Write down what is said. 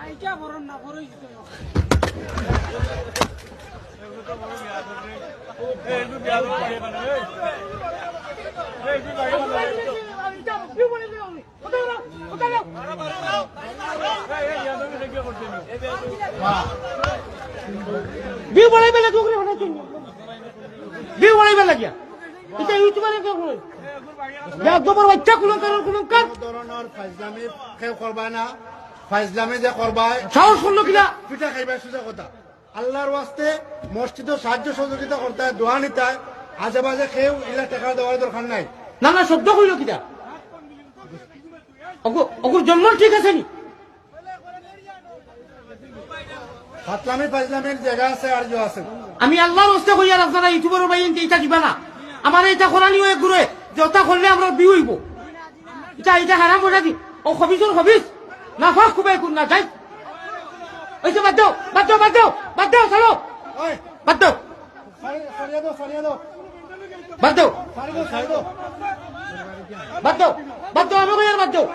আইটা বরণ না বড়ই বিউ বাড়াই বেলা ডুগরে বানাইছি বিউ বাড়াই বেলা গিয়া এটা ইউটিউবারে তো কই যা গোবর বাচ্চা কোন কার ধরনের ফাইজলামি কেউ করবা না ফাইজলামি যে করবাই সাহস করলো কিনা পিঠা খাইবা সোজা কথা আল্লাহর ওয়াস্তে মসজিদে সাহায্য সহযোগিতা করতে হয় দোয়া নিতে হয় আজে বাজে কেউ ইলা টাকা দেওয়ার দরকার নাই না না শব্দ কইলো কিনা ওগুর জন্ম ঠিক আছে নি ফাতলামি ফাইজলামির জায়গা আছে আর জো আছে আমি আল্লাহর হস্তে কই আর আপনারা ইউটিউবের ভাই এইটা দিবা না আমার এটা করানিও এক ঘুরে যে ওটা করলে আমরা বিউ হইব এটা হারাম বলে দি ও খবিজুর খবিজ না ফাঁক খুবাই কোন না যাই ওই যে বাদ দাও চলো ওই বাদ দাও সরিয়ে দাও বাদ দাও সারি দাও বাদ দাও আমি কই আর বাদ দাও